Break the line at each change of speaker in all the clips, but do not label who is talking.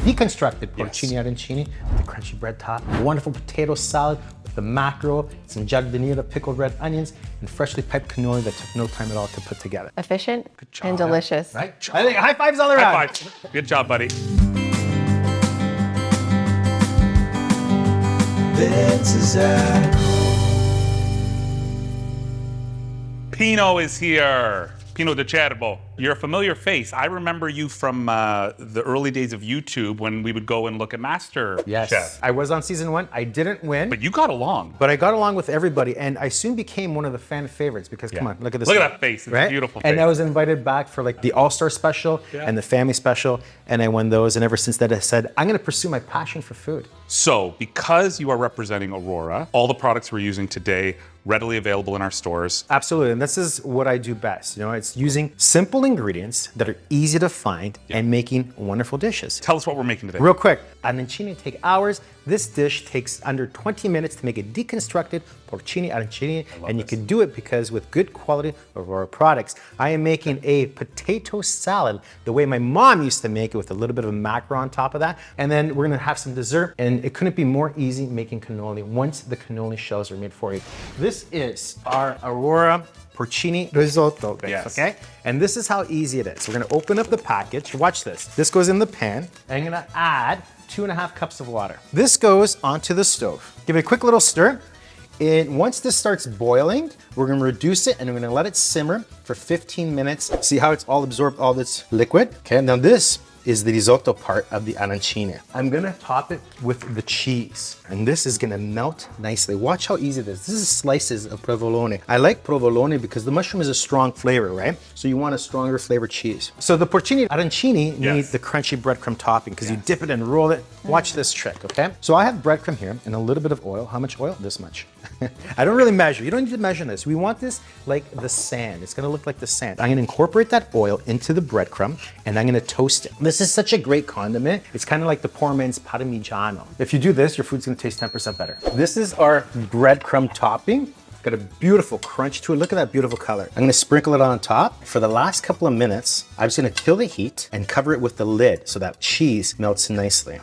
Deconstructed Porcini Arancini with the crunchy bread top, a wonderful potato salad with the mackerel, some Giardiniera pickled red onions, and freshly piped cannoli that took no time at all to put together.
Efficient and delicious.
Right? I think high fives all around.
High five. Good job, buddy. Pino is here. Pino DiCerbo. You're a familiar face. I remember you from the early days of YouTube when we would go and look at MasterChef.
Yes, I was on season 1. I didn't win.
But you got along.
But I got along with everybody, and I soon became one of the fan favorites because, come on, look at this.
Look at that face. It's
right?
a beautiful face.
And I was invited back for like the All-Star special and the family special, and I won those. And ever since that, I said, I'm going to pursue my passion for food.
So, because you are representing Aurora, all the products we're using today readily available in our stores.
Absolutely, and this is what I do best. You know, it's using simple ingredients that are easy to find and making wonderful dishes.
Tell us what we're making today.
Real quick, arancini take hours. This dish takes under 20 minutes to make a deconstructed porcini arancini, and you can do it because with good quality Aurora products. I am making a potato salad the way my mom used to make it with a little bit of mackerel on top of that. And then we're gonna have some dessert, and it couldn't be more easy making cannoli once the cannoli shells are made for you. This is our Aurora Porcini Risotto base, okay? And this is how easy it is. We're gonna open up the package. Watch this. This goes in the pan. I'm gonna add 2.5 cups of water. This goes onto the stove. Give it a quick little stir. And once this starts boiling, we're gonna reduce it and we're gonna let it simmer for 15 minutes. See how it's all absorbed all this liquid? Okay, now this is the risotto part of the arancini. I'm gonna top it with the cheese, and this is gonna melt nicely. Watch how easy it is. This is slices of provolone. I like provolone because the mushroom is a strong flavor, right? So you want a stronger flavored cheese. So the porcini arancini needs the crunchy breadcrumb topping because you dip it and roll it. Watch this trick, okay? So I have breadcrumb here and a little bit of oil. How much oil? This much. I don't really measure. You don't need to measure this. We want this like the sand. It's gonna look like the sand. I'm gonna incorporate that oil into the breadcrumb and I'm gonna toast it. This is such a great condiment. It's kind of like the poor man's parmigiano. If you do this, your food's gonna taste 10% better. This is our breadcrumb topping. Got a beautiful crunch to it. Look at that beautiful color. I'm gonna sprinkle it on top. For the last couple of minutes, I'm just gonna kill the heat and cover it with the lid so that cheese melts nicely.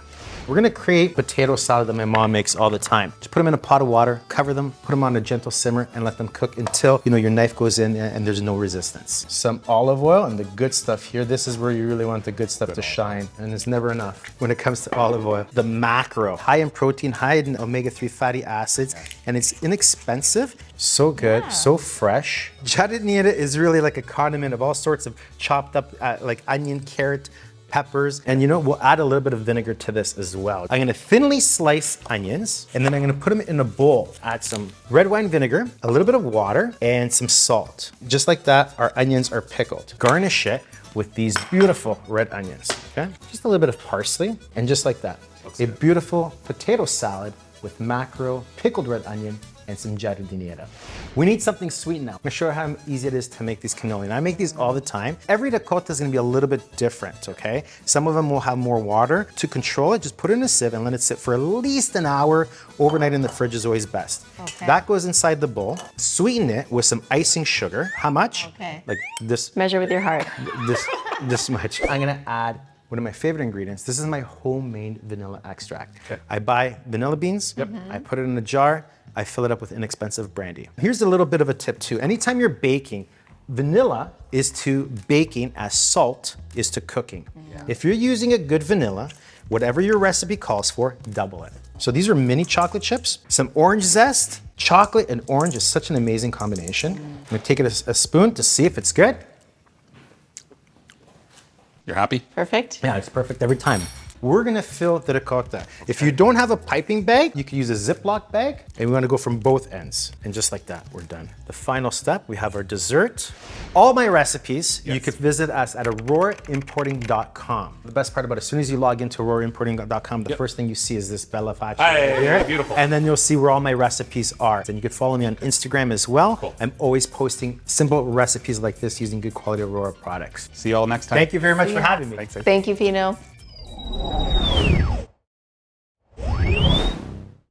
We're gonna create potato salad that my mom makes all the time. Just put them in a pot of water, cover them, put them on a gentle simmer, and let them cook until your knife goes in and there's no resistance. Some olive oil and the good stuff here. This is where you really want the good stuff to shine, and it's never enough when it comes to olive oil. The mackerel, high in protein, high in omega-3 fatty acids, and it's inexpensive, so good, so fresh. Giardiniera is really like a condiment of all sorts of chopped up like onion, carrot, peppers, and we'll add a little bit of vinegar to this as well. I'm gonna thinly slice onions, and then I'm gonna put them in a bowl. Add some red wine vinegar, a little bit of water, and some salt. Just like that, our onions are pickled. Garnish it with these beautiful red onions, okay? Just a little bit of parsley, and just like that, a beautiful potato salad with mackerel, pickled red onion, and some giardiniera. We need something sweet now. I'm gonna show you how easy it is to make these cannoli. And I make these all the time. Every ricotta is gonna be a little bit different, okay? Some of them will have more water. To control it, just put it in a sieve and let it sit for at least an hour. Overnight in the fridge is always best. Okay. That goes inside the bowl. Sweeten it with some icing sugar. How much?
Okay.
Like this.
Measure with your heart.
This much. I'm gonna add one of my favorite ingredients. This is my homemade vanilla extract. Okay. I buy vanilla beans. Yep. I put it in a jar. I fill it up with inexpensive brandy. Here's a little bit of a tip too. Anytime you're baking, vanilla is to baking as salt is to cooking. Yeah. If you're using a good vanilla, whatever your recipe calls for, double it. So these are mini chocolate chips, some orange zest. Chocolate and orange is such an amazing combination. I'm gonna take it a spoon to see if it's good.
You're happy?
Perfect.
Yeah, it's perfect every time. We're gonna fill the ricotta. If you don't have a piping bag, you can use a Ziploc bag, and we wanna go from both ends. And just like that, we're done. The final step, we have our dessert. All my recipes, you could visit us at auroraimporting.com. The best part about it, as soon as you log into auroraimporting.com, the first thing you see is this bella faccia right here.
Beautiful.
And then you'll see where all my recipes are. And you can follow me on Instagram as well. Cool. I'm always posting simple recipes like this using good quality Aurora products.
See you all next time.
Thank you very much for having me.
Thanks.
Thank you, Pino.